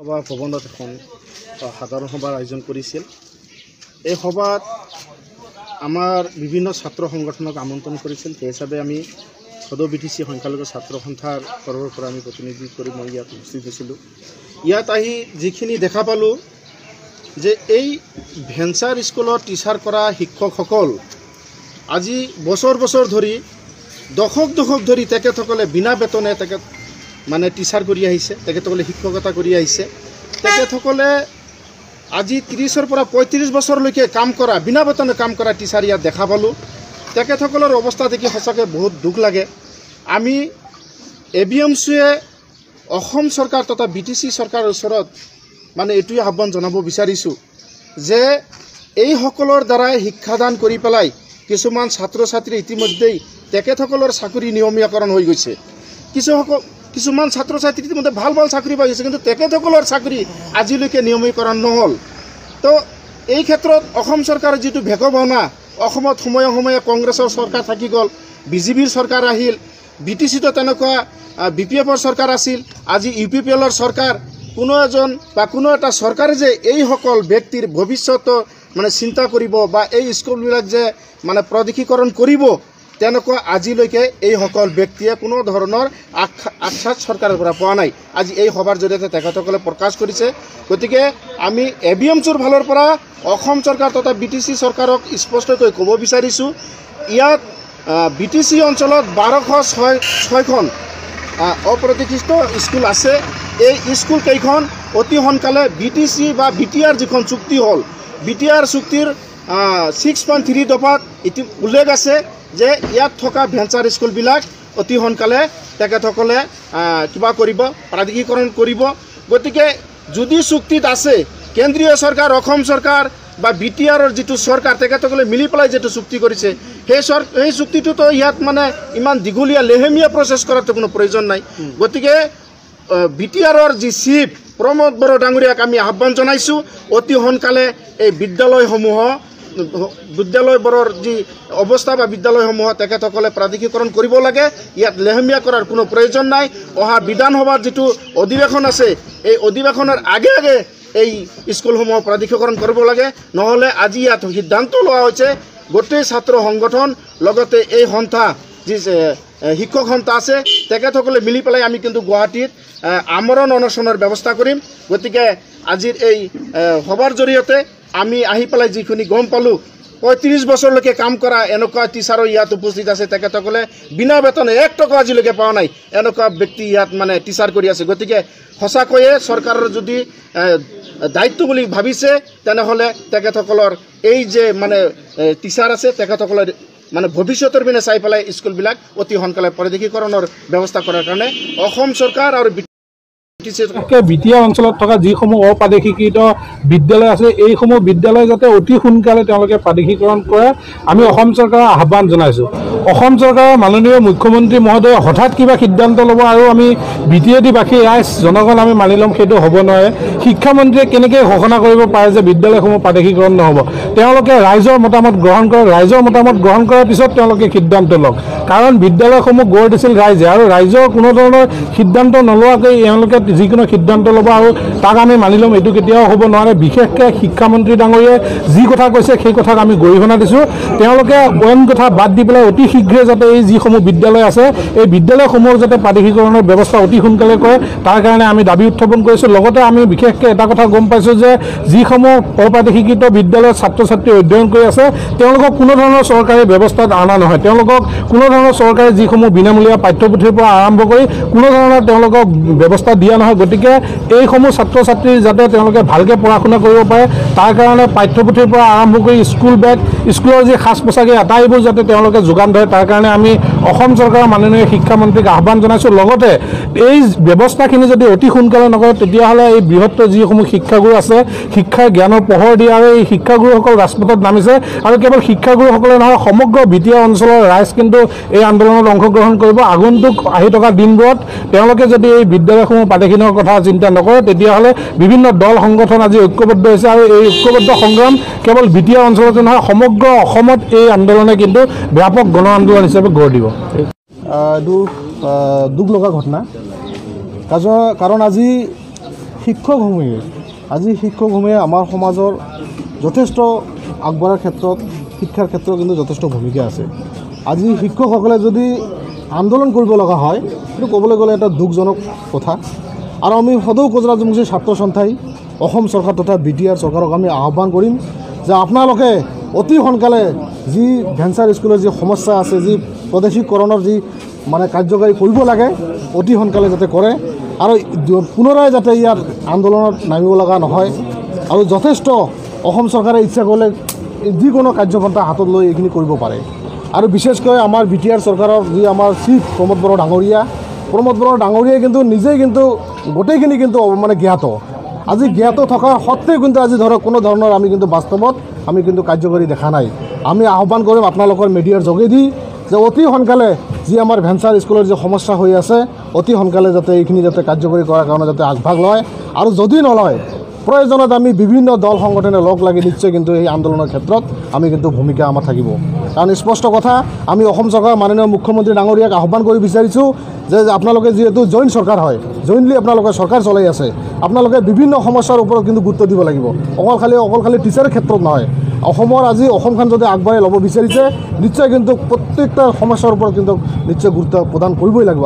সভা ভৱনত এখন সাধাৰণ সভাৰ আয়োজন কৰিছিল। এই সভাত আমাৰ বিভিন্ন ছাত্ৰ সংগঠনক আমন্ত্ৰণ কৰিছিল। সেই হিচাপে আমি সদৌ BTC সংখ্যালঘু ছাত্ৰ সন্থাৰ তৰফৰ পৰা আমি প্ৰতিনিধি কৰি মই ইয়াত উপস্থিত হৈছিলোঁ। ইয়াত আহি যিখিনি দেখা পালোঁ যে এই ভেঞ্চাৰ স্কুলত টিচাৰ কৰা শিক্ষকসকল আজি বছৰ বছৰ ধৰি দশক ধৰি তেখেতসকলে বিনা বেতনে মানে টিচাৰ কৰি আহিছে, তেখেতসকলে শিক্ষকতা কৰি আহিছে। তেখেতসকলে আজি 30-ৰ পৰা 35 বছৰলৈকে কাম কৰা বিনা বেতনে কাম কৰা টিচাৰ ইয়াত দেখা পালোঁ। তেখেতসকলৰ অৱস্থা দেখি সঁচাকৈ বহুত দুখ লাগে। আমি ABMCয়ে অসম চৰকাৰ তথা BTC চৰকাৰৰ ওচৰত মানে এইটোৱে আহ্বান জনাব বিচাৰিছোঁ যে এইসকলৰ দ্বাৰাই শিক্ষাদান কৰি পেলাই কিছুমান ছাত্ৰ ছাত্ৰী ইতিমধ্যেই তেখেতসকলৰ চাকৰি নিয়মীয়াকৰণ হৈ গৈছে। কিছুমান ছাত্ৰ ছাত্ৰী ইতিমধ্যে ভাল চাকৰি পাই গৈছে, কিন্তু তেখেতসকলৰ চাকৰি আজিলৈকে নিয়মীকৰণ নহ'ল। তো এই ক্ষেত্ৰত অসম চৰকাৰৰ যিটো ভেকভাওনা, অসমত সময়ে সময়ে কংগ্ৰেছৰ চৰকাৰ থাকি গ'ল, BJPৰ চৰকাৰ আহিল, BTCতো তেনেকুৱা BPFৰ চৰকাৰ আছিল, আজি UPPLৰ চৰকাৰ। কোনো এজন বা কোনো এটা চৰকাৰে যে এইসকল ব্যক্তিৰ ভৱিষ্যত মানে চিন্তা কৰিব বা এই স্কুলবিলাক যে মানে প্ৰদেশীকৰণ কৰিব, তেনেকুৱা আজিলৈকে এইসকল ব্যক্তিয়ে কোনো ধৰণৰ আশ্বাস চৰকাৰৰ পৰা পোৱা নাই। আজি এই সভাৰ জৰিয়তে তেখেতসকলে প্ৰকাশ কৰিছে। গতিকে আমি ABMCৰ ফালৰ পৰা অসম চৰকাৰ তথা BTC চৰকাৰক স্পষ্টকৈ ক'ব বিচাৰিছোঁ, ইয়াত BTC অঞ্চলত 1206খন অপ্ৰতিষ্ঠিত স্কুল আছে। এই স্কুলকেইখন অতি সোনকালে BTC বা BTR যিখন চুক্তি হ'ল, BTR চুক্তিৰ 6.3 দফাত উল্লেখ আছে যে ইয়াত থকা ভেঞ্চাৰ স্কুলবিলাক অতি সোনকালে তেখেতসকলে কিবা কৰিব, প্ৰাধিকৰণ কৰিব। গতিকে যদি চুক্তিত আছে কেন্দ্ৰীয় চৰকাৰ, অসম চৰকাৰ বা BTRৰ যিটো চৰকাৰ, তেখেতসকলে মিলি পেলাই যিটো চুক্তি কৰিছে, সেই চুক্তিটোতো ইয়াত মানে ইমান দীঘলীয়া লেহেমীয়া প্ৰচেছ কৰাটো কোনো প্ৰয়োজন নাই। গতিকে BTRৰ যি চিফ প্ৰমোদ বড়ো ডাঙৰীয়াক আমি আহ্বান জনাইছোঁ, অতি সোনকালে এই বিদ্যালয়বোৰৰ যি অৱস্থা বা বিদ্যালয়সমূহত তেখেতসকলে প্ৰাধিকৰণ কৰিব লাগে। ইয়াত লেহেমীয়া কৰাৰ কোনো প্ৰয়োজন নাই। অহা বিধানসভাৰ যিটো অধিৱেশন আছে, এই অধিৱেশনৰ আগে আগে এই স্কুলসমূহ প্ৰাধিকৰণ কৰিব লাগে। নহ'লে আজি ইয়াত সিদ্ধান্ত লোৱা হৈছে গোটেই ছাত্ৰ সংগঠন লগতে এই সন্থা যি শিক্ষক সন্থা আছে তেখেতসকলে মিলি পেলাই আমি কিন্তু গুৱাহাটীত আমৰণ অনশনৰ ব্যৱস্থা কৰিম। গতিকে আজিৰ এই সভাৰ জৰিয়তে আমি আহি পেলাই যিখিনি গম পালোঁ, 35 বছৰলৈকে কাম কৰা এনেকুৱা টিচাৰো ইয়াত উপস্থিত আছে। তেখেতসকলে বিনা বেতনে 1 টকা আজিলৈকে পোৱা নাই, এনেকুৱা ব্যক্তি ইয়াত মানে টিচাৰ কৰি আছে। গতিকে সঁচাকৈয়ে চৰকাৰৰ যদি দায়িত্ব বুলি ভাবিছে, তেনেহ'লে তেখেতসকলৰ এই যে মানে টিচাৰ আছে তেখেতসকলৰ মানে ভৱিষ্যতৰ পিনে চাই পেলাই স্কুলবিলাক অতি সোনকালে প্ৰাধিকৰণৰ ব্যৱস্থা কৰাৰ কাৰণে অসম চৰকাৰ আৰু BTR অঞ্চলত থকা যিসমূহ অপ্ৰাদেশিকৃত বিদ্যালয় আছে, এইসমূহ বিদ্যালয় যাতে অতি সোনকালে তেওঁলোকে প্ৰাদেশীকৰণ কৰে, আমি অসম চৰকাৰৰ আহ্বান জনাইছোঁ। অসম চৰকাৰৰ মাননীয় মুখ্যমন্ত্ৰী মহোদয়ে হঠাৎ কিবা সিদ্ধান্ত ল'ব আৰু আমি BTAD-বাসী ৰাইজ জনগণ আমি মানি ল'ম, সেইটো হ'ব নোৱাৰে। শিক্ষামন্ত্ৰীয়ে কেনেকৈ ঘোষণা কৰিব পাৰে যে বিদ্যালয়সমূহ প্ৰাদেশীকৰণ নহ'ব? তেওঁলোকে ৰাইজৰ মতামত গ্ৰহণ কৰক, ৰাইজৰ মতামত গ্ৰহণ কৰাৰ পিছত তেওঁলোকে সিদ্ধান্ত লওক। কাৰণ বিদ্যালয়সমূহ গঢ় দিছিল ৰাইজে, আৰু ৰাইজৰ কোনো ধৰণৰ সিদ্ধান্ত নলোৱাকৈ তেওঁলোকে যিকোনো সিদ্ধান্ত ল'ব আৰু তাক আমি মানি ল'ম, এইটো কেতিয়াও হ'ব নোৱাৰে। বিশেষকৈ শিক্ষামন্ত্ৰী ডাঙৰীয়াই যি কথা কৈছে সেই কথাক আমি গৰিহণা দিছোঁ। তেওঁলোকে অইন কথা বাদ দি পেলাই অতি শীঘ্ৰে যাতে এই যিসমূহ বিদ্যালয় আছে, এই বিদ্যালয়সমূহৰ যাতে প্ৰাদেশীকৰণৰ ব্যৱস্থা অতি সোনকালে কৰে, তাৰ কাৰণে আমি দাবী উত্থাপন কৰিছোঁ। লগতে আমি বিশেষকৈ এটা কথা গম পাইছোঁ যে যিসমূহ অপ্ৰাদেশীকৃত বিদ্যালয়ত ছাত্ৰ ছাত্ৰী অধ্যয়ন কৰি আছে, তেওঁলোকক কোনো ধৰণৰ চৰকাৰী ব্যৱস্থাত অনা নহয়। তেওঁলোকক কোনো ধৰণৰ চৰকাৰে যিসমূহ বিনামূলীয়া পাঠ্যপুথিৰ পৰা আৰম্ভ কৰি কোনো ধৰণৰ তেওঁলোকক ব্যৱস্থা দিয়া নহয়। গতিকে এইসমূহ ছাত্ৰ ছাত্ৰী যাতে তেওঁলোকে ভালকৈ পঢ়া শুনা কৰিব পাৰে, তাৰ কাৰণে পাঠ্যপুথিৰ পৰা আৰম্ভ কৰি স্কুল বেগ, স্কুলৰ যি সাজ পোছাকে আটাইবোৰ যাতে তেওঁলোকে যোগান ধৰে, তাৰ কাৰণে আমি অসম চৰকাৰৰ মাননীয় শিক্ষামন্ত্ৰীক আহ্বান জনাইছোঁ। লগতে এই ব্যৱস্থাখিনি যদি অতি সোনকালে নকৰে, তেতিয়াহ'লে এই বৃহত্তৰ যিসমূহ শিক্ষাগুৰু আছে, শিক্ষাৰ জ্ঞানৰ পোহৰ দিয়ে, আৰু এই শিক্ষাগুৰুসকল ৰাজপথত নামিছে। আৰু কেৱল শিক্ষাগুৰুসকলে নহয়, সমগ্ৰ BTR অঞ্চলৰ ৰাইজ কিন্তু এই আন্দোলনত অংশগ্ৰহণ কৰিব। আগন্তুক আহি থকা দিনবোৰত তেওঁলোকে যদি এই বিদ্যালয়সমূহ প্ৰাদেশীকৰণৰ কথা চিন্তা নকৰে, তেতিয়াহ'লে বিভিন্ন দল সংগঠন আজি ঐক্যবদ্ধ হৈছে, আৰু এই ঐক্যবদ্ধ সংগ্ৰাম কেৱল BTR অঞ্চলতে নহয়, সমগ্ৰ অসমত এই আন্দোলনে কিন্তু ব্যাপক গণ আন্দোলন হিচাপে গঢ় দিব। এইটো দুখ লগা ঘটনা, কাৰণ আজি শিক্ষকসমূহে আমাৰ সমাজৰ যথেষ্ট আগবঢ়াৰ ক্ষেত্ৰত শিক্ষাৰ ক্ষেত্ৰত কিন্তু যথেষ্ট ভূমিকা আছে। আজি শিক্ষকসকলে যদি আন্দোলন কৰিব লগা হয় সেইটো ক'বলৈ গ'লে এটা দুখজনক কথা। আৰু আমি সদৌ গুজৰাট জনমুক্তি ছাত্ৰ সন্থাই অসম চৰকাৰ তথা BTR চৰকাৰক আমি আহ্বান কৰিম যে আপোনালোকে অতি সোনকালে যি ভেঞ্চাৰ স্কুলৰ যি সমস্যা আছে, যি স্বদেশীকৰণৰ যি মানে কাৰ্যকাৰী কৰিব লাগে অতি সোনকালে যাতে কৰে আৰু পুনৰাই যাতে ইয়াত আন্দোলনত নামিব লগা নহয়। আৰু যথেষ্ট অসম চৰকাৰে ইচ্ছা কৰিলে যিকোনো কাৰ্যপন্থা হাতত লৈ এইখিনি কৰিব পাৰে। আৰু বিশেষকৈ আমাৰ BTR চৰকাৰৰ যি আমাৰ চিফ প্ৰমোদ বড়ো ডাঙৰীয়াই কিন্তু নিজেই কিন্তু গোটেইখিনি কিন্তু মানে জ্ঞাত। আজি জ্ঞাত থকাৰ সত্ত্বেও কিন্তু আজি ধৰক কোনো ধৰণৰ আমি কিন্তু বাস্তৱত আমি কিন্তু কাৰ্যকৰী দেখা নাই। আমি আহ্বান কৰিম আপোনালোকৰ মিডিয়াৰ যোগেদি যে অতি সোনকালে যি আমাৰ ভেঞ্চাৰ স্কুলৰ যি সমস্যা হৈ আছে অতি সোনকালে যাতে এইখিনি যাতে কাৰ্যকৰী কৰাৰ কাৰণে যাতে আগভাগ লয়। আৰু যদি নলয় প্ৰয়োজনত আমি বিভিন্ন দল সংগঠনে লগ লাগি নিশ্চয় কিন্তু এই আন্দোলনৰ ক্ষেত্ৰত আমি কিন্তু ভূমিকা আমাৰ থাকিব। কাৰণ স্পষ্ট কথা, আমি অসম চৰকাৰ মাননীয় মুখ্যমন্ত্ৰী ডাঙৰীয়াক আহ্বান কৰি বিচাৰিছোঁ যে আপোনালোকে যিহেতু জইণ্ট চৰকাৰ হয়, জইণ্টলি আপোনালোকে চৰকাৰ চলাই আছে, আপোনালোকে বিভিন্ন সমস্যাৰ ওপৰত কিন্তু গুৰুত্ব দিব লাগিব। অকল খালি টিচাৰৰ ক্ষেত্ৰত নহয়, আজি অসমখন যদি আগবঢ়াই ল'ব বিচাৰিছে নিশ্চয় কিন্তু প্ৰত্যেকটা সমস্যাৰ ওপৰত কিন্তু নিশ্চয় গুৰুত্ব প্ৰদান কৰিবই লাগিব।